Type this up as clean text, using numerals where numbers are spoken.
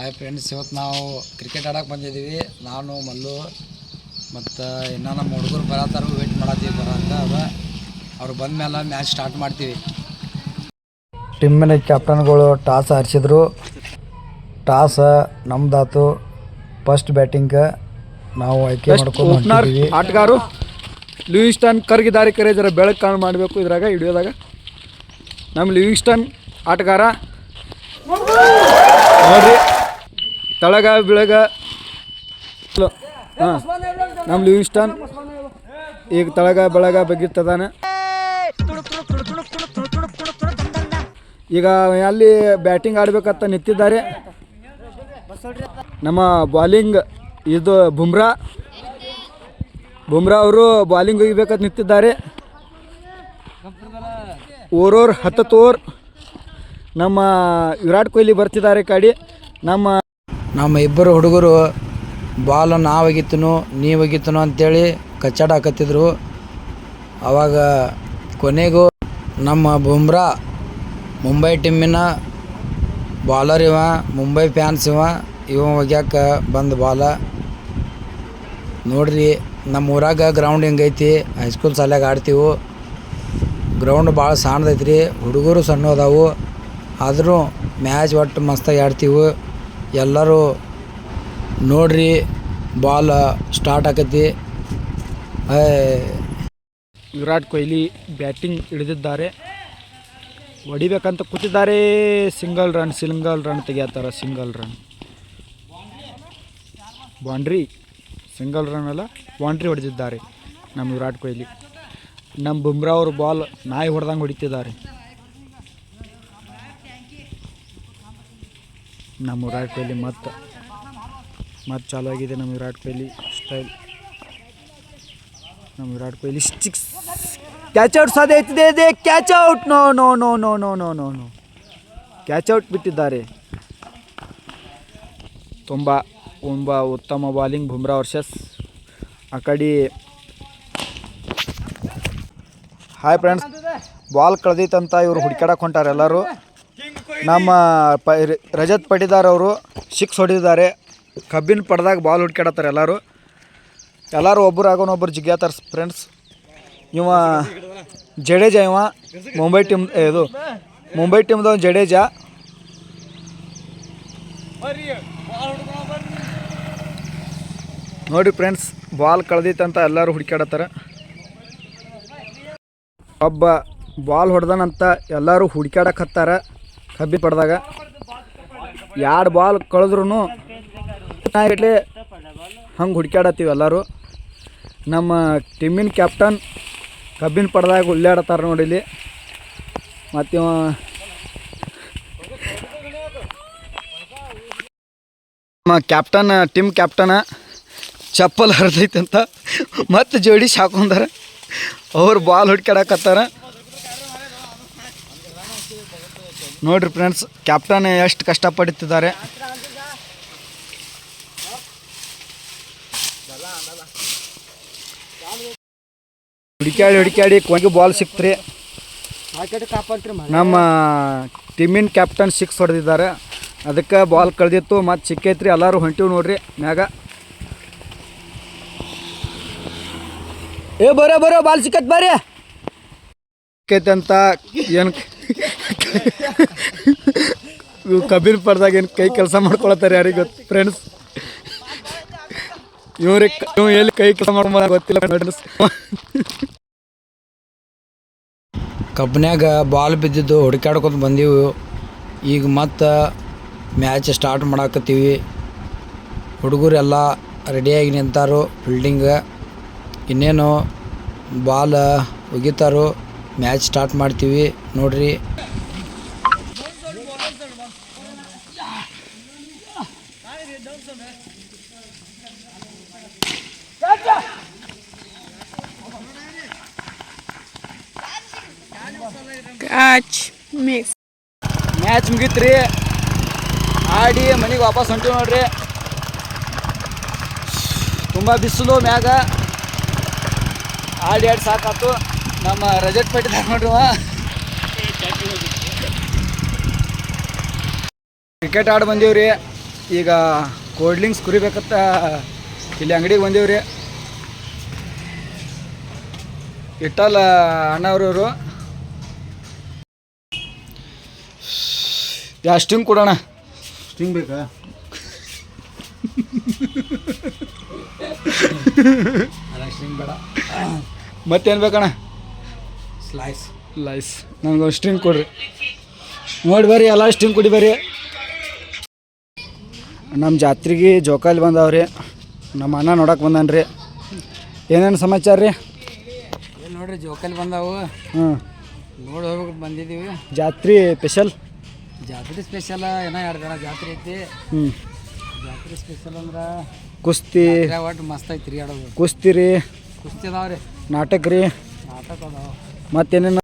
Hi friends, ಇವತ್ತು ನಾವು cricket ಆಡೋಕೆ ಬಂದಿದ್ದೀವಿ. ನಾನು ಮಲ್ಲು ಮತ್ತು ಇನ್ನೂ ನಮ್ಮ ಹುಡುಗರು ಬರತ್ತಾರು, ವೇಟ್ ಮಾಡತ್ತೀವಿ ಬರೋಂತ. ಅವ್ರು ಬಂದ ಮೇಲೆ ಮ್ಯಾಚ್ ಸ್ಟಾರ್ಟ್ ಮಾಡ್ತೀವಿ. ಟೀಮಿನ ಕ್ಯಾಪ್ಟನ್ಗಳು ಟಾಸ್ ಆರಿಸಿದ್ರು. ಟಾಸ್ ನಮ್ದಾತು. ಫಸ್ಟ್ ಬ್ಯಾಟಿಂಗ್ ನಾವು ಆಯ್ಕೆ ಮಾಡ್ಕೊಂಡು ಹೊಂಟಿದ್ದೀವಿ. ಆಟಗಾರರು ಲಿವಿಂಗ್ಸ್ಟನ್ ಕರಗಿದ್ದಾರೆ. ಕರೆ ಜರ ಬೆಳಕು ಕಾಣ್ ಮಾಡಬೇಕು ಇದ್ರಾಗ ಹಿಡಿಯೋದಾಗ. ನಮ್ಮ ಲಿವಿಂಗ್ಸ್ಟನ್ ಆಟಗಾರ ನೋಡ್ರಿ, ತಳಗ ಬೆಳಗ. ಹಾಂ, ನಮ್ಮ ಲಿವಿಂಗ್ಸ್ಟನ್ ಈಗ ತಳಗ ಬೆಳಗ ಬಗ್ಗಿರ್ತದಾನ. ಈಗ ಅಲ್ಲಿ ಬ್ಯಾಟಿಂಗ್ ಆಡ್ಬೇಕಂತ ನಿಂತಿದ್ದಾರೆ. ನಮ್ಮ ಬಾಲಿಂಗ್ ಇದು ಬುಮ್ರಾ ಅವರು ಬಾಲಿಂಗ್ ಒಯ್ಯಬೇಕಂತ ನಿಂತಿದ್ದಾರೆ. ಓವರ್ 10 ಓವರ್ ನಮ್ಮ ವಿರಾಟ್ ಕೊಹ್ಲಿ ಬರ್ತಿದ್ದಾರೆ ಕಡೆ. ನಮ್ಮ ಇಬ್ಬರು ಹುಡುಗರು ಬಾಲ್ ನಾವು ಒಗಿತನು ನೀವು ಒಗಿತನು ಅಂತೇಳಿ ಕಚ್ಚಾಡ ಹಾಕತ್ತಿದ್ರು. ಆವಾಗ ಕೊನೆಗೂ ನಮ್ಮ ಬುಮ್ರಾ ಮುಂಬೈ ಟೀಮಿನ ಬಾಲರ್ ಇವ, ಮುಂಬೈ ಫ್ಯಾನ್ಸ್ ಇವ ಒಗ್ಯಾಕ ಬಂದ ಬಾಲ ನೋಡ್ರಿ. ನಮ್ಮ ಊರಾಗ ಗ್ರೌಂಡ್ ಹೆಂಗೈತಿ, ಹೈಸ್ಕೂಲ್ ಶಾಲ್ಯಾಗ ಆಡ್ತೀವಿ. ಗ್ರೌಂಡ್ ಭಾಳ ಸಣ್ಣದೈತ್ರಿ, ಹುಡುಗರು ಸಣ್ಣ ಅದಾವು. ಆದರೂ ಮ್ಯಾಚ್ ಒಟ್ಟು ಮಸ್ತಾಗಿ ಆಡ್ತೀವಿ. ಎಲ್ಲರೂ ನೋಡ್ರಿ, ಬಾಲ್ ಸ್ಟಾರ್ಟ್ ಆಕೈತಿ. ವಿರಾಟ್ ಕೊಹ್ಲಿ ಬ್ಯಾಟಿಂಗ್ ಹಿಡಿದಿದ್ದಾರೆ, ಹೊಡಿಬೇಕಂತ ಕೂತಿದ್ದಾರೆ. ಸಿಂಗಲ್ ರನ್ ತೆಗಿಯತ್ತಾರ. Single run boundary, single run ಅಲ್ಲ ಬೌಂಡ್ರಿ ಹೊಡೆದಿದ್ದಾರೆ ನಮ್ಮ ವಿರಾಟ್ ಕೊಹ್ಲಿ. ನಮ್ಮ ಬುಮ್ರಾ ಅವರು ಬಾಲ್ ನಾಯಿ ಹೊಡೆದಂಗೆ ಹೊಡಿತಿದ್ದಾರೆ. ನಮ್ಮ ವಿರಾಟ್ ಕೊಹ್ಲಿ ಮತ್ತೆ ಚಾಲು ಆಗಿದೆ. ನಮ್ಮ ವಿರಾಟ್ ಕೊಹ್ಲಿ ಸ್ಟೈಲ್. ನಮ್ಮ Virat Kohli six, catch out ಸಾಧ್ಯ ಇದೆ. Catch out, no no no no no no no no catch out ಬಿಟ್ಟಿದ್ದಾರೆ. ತುಂಬ ಉತ್ತಮ ಬಾಲಿಂಗ್ ಬುಮ್ರಾ ವರ್ಸಸ್ ಆ ಕಡೆ. ಹಾಯ್ ಫ್ರೆಂಡ್ಸ್, ಬಾಲ್ ಕಳೆದೈತಂತ ಇವರು ಹುಡುಕಾಡಕ್ಕೆ ಹೊಂಟಾರೆ ಎಲ್ಲರೂ. ನಮ್ಮ ರಜತ್ ಪಟಿದಾರ್ ಅವರು 6 ಹೊಡೆದಿದ್ದಾರೆ. ಕಬ್ಬಿನ ಪಡೆದಾಗ ಬಾಲ್ ಹುಡುಕಾಡತ್ತಾರೆ ಎಲ್ಲರೂ ಒಬ್ಬರು ಆಗೋನೊಬ್ಬರು ಜಿಗ್ಯಾತಾರೆ ಫ್ರೆಂಡ್ಸ್. ಇವ ಜಡೇಜಾ, ಇವ ಮುಂಬೈ ಟೀಮ್ದು ಜಡೇಜಾ. ನೋಡಿ ಫ್ರೆಂಡ್ಸ್, ಬಾಲ್ ಕಳೆದೈತಂತ ಎಲ್ಲರೂ ಹುಡುಕಾಡತ್ತಾರ. ಒಬ್ಬ ಬಾಲ್ ಹೊಡೆದನಂತ ಎಲ್ಲರೂ ಹುಡುಕಾಡಕ್ಕೆ ಹತ್ತಾರ. ಕಬ್ಬಿನ ಪಡೆದಾಗ 2 ಬಾಲ್ ಕಳೆದ್ರೂ ಹಂಗೆ ಹುಡುಕಾಡತ್ತೀವಿ ಎಲ್ಲರೂ. ನಮ್ಮ ಟೀಮಿನ ಕ್ಯಾಪ್ಟನ್ ಕಬ್ಬಿನ ಪಡೆದಾಗ ಉಳ್ಳಾಡತ್ತಾರ ನೋಡಿಲಿ. ಮತ್ತು ನಮ್ಮ ಟೀಮ್ ಕ್ಯಾಪ್ಟನ ಚಪ್ಪಲ್ ಹರಿದೈತಂತ ಮತ್ತೆ ಜೋಡಿಸಿ ಹಾಕೊಂಡಾರ. ಅವ್ರು ಬಾಲ್ ಹುಡ್ಕಾಡಕತ್ತಾರ. ನೋಡ್ರಿ ಫ್ರೆಂಡ್ಸ್, ಕ್ಯಾಪ್ಟನ್ ಎಷ್ಟು ಕಷ್ಟಪಡುತ್ತಿದ್ದಾರೆ. ಹುಡುಕಾಡಿ ಕೊನೆಗೆ ಬಾಲ್ ಸಿಕ್ತ್ರಿ. ನಮ್ಮ ಟೀಮಿನ ಕ್ಯಾಪ್ಟನ್ 6 ಹೊಡೆದಿದ್ದಾರೆ. ಅದಕ್ಕೆ ಬಾಲ್ ಕಳೆದಿತ್ತು, ಮತ್ತು ಸಿಕ್ಕೈತ್ರಿ. ಎಲ್ಲರೂ ಹೊಂಟಿವಿ ನೋಡ್ರಿ ಮ್ಯಾಗ. ಬರೋ ಬಾಲ್ ಸಿಕ್ಕತ್ ಬರ್ರಿ ಸಿಕ್ಕೈತೆ ಅಂತ. ಏನು ಕಬ್ಬಿನ ಪಡೆದಾಗ ಏನು ಕೈ ಕೆಲಸ ಮಾಡ್ಕೊಳತ್ತಾರೆ ಯಾರಿಗೆ ಗೊತ್ತು ಫ್ರೆಂಡ್ಸ್. ಇವ್ ಎಲ್ಲಿ ಕೈ ಕೆಲಸ ಮಾಡ್ಬೋದು ಗೊತ್ತಿಲ್ಲ ಫ್ರೆಂಡ್ಸ್. ಕಬ್ಬಿನ್ಯಾಗ ಬಾಲ್ ಬಿದ್ದಿದ್ದು ಹುಡುಕಾಡ್ಕೊತ ಬಂದೀವಿ. ಈಗ ಮತ್ತೆ ಮ್ಯಾಚ್ ಸ್ಟಾರ್ಟ್ ಮಾಡಾಕತ್ತೀವಿ. ಹುಡುಗರೆಲ್ಲ ರೆಡಿಯಾಗಿ ನಿಂತಾರು ಫೀಲ್ಡಿಂಗ್. ಇನ್ನೇನು ಬಾಲ್ ಒಗಿತಾರೋ, ಮ್ಯಾಚ್ ಸ್ಟಾರ್ಟ್ ಮಾಡ್ತೀವಿ ನೋಡ್ರಿ. ಮ್ಯಾಚ್ ಮುಗೀತ್ರಿ. ಆಡಿ ಮನೆಗೆ ವಾಪಸ್ ಹೊಂಟಿವಿ ನೋಡ್ರಿ. ತುಂಬ ಬಿಸಿಲು ಮ್ಯಾಗ. ಆಡಿ ಸಾಕಾತು. ನಮ್ಮ ರಜತ್ ಪಟಿದಾರ್ ನೋಡ್ರಿ, ಕ್ರಿಕೆಟ್ ಆಡಿ ಬಂದೀವ್ರಿ. ಈಗ ಕೋಲ್ಡ್ ಡ್ರಿಂಕ್ಸ್ ಕುರಿಬೇಕಂತ ಇಲ್ಲಿ ಅಂಗಡಿಗೆ ಬಂದೀವ್ರಿ. ಇಟ್ಟಲ್ಲ ಅಣ್ಣವ್ರವರು ಸ್ಟಿಂಗ್ ಕೊಡೋಣ. ಸ್ಟಿಂಗ್ ಬೇಕಾ? ಸ್ಟ್ರಿಂಗ್ ಬೇಡ, ಮತ್ತೇನು ಬೇಕಣ್ಣ? ಸ್ಲೈಸ್ ಲೈಸ್ ನನಗೆ ಸ್ಟಿಂಗ್ ಕೊಡ್ರಿ. ನೋಡಿ ಬರ್ರಿ ಎಲ್ಲ ಸ್ಟಿಂಗ್ ಕುಡಿ ಬರ್ರಿ. ನಮ್ಮ ಜಾತ್ರೆಗೆ ಜೋಕಾಲಿ ಬಂದವ್ರಿ. ನಮ್ಮ ಅಣ್ಣ ನೋಡಕ್ಕೆ ಬಂದಾನ್ರಿ. ಏನೇನು ಸಮಾಚಾರ ರೀ? ಏನು ನೋಡ್ರಿ ಜೋಕಾಲಿ ಬಂದಾವು, ಹ್ಞೂ ನೋಡಿ ಹೋಗ್ಬೇಕು ಬಂದಿದ್ದೀವಿ. ಜಾತ್ರೆ ಸ್ಪೆಷಲ್. ಜಾತ್ರೆ ಸ್ಪೆಷಲ್ ಏನೋ 2 ದಿನ ಜಾತ್ರೆ ಐತಿ. ಹ್ಞೂ ಜಾತ್ರೆ ಸ್ಪೆಷಲ್ ಅಂದ್ರೆ ಕುಸ್ತಿ ಒಟ್ಟು ಮಸ್ತ್ ಐತಿ ತಿರುಗಾಡೋದು. ಕುಸ್ತಿ ರೀ, ಕುಸ್ತಿ ಅದಾವ ರೀ, ನಾಟಕ ರೀ, ನಾಟಕ ಅದಾವ. ಮತ್ತೇನೇನು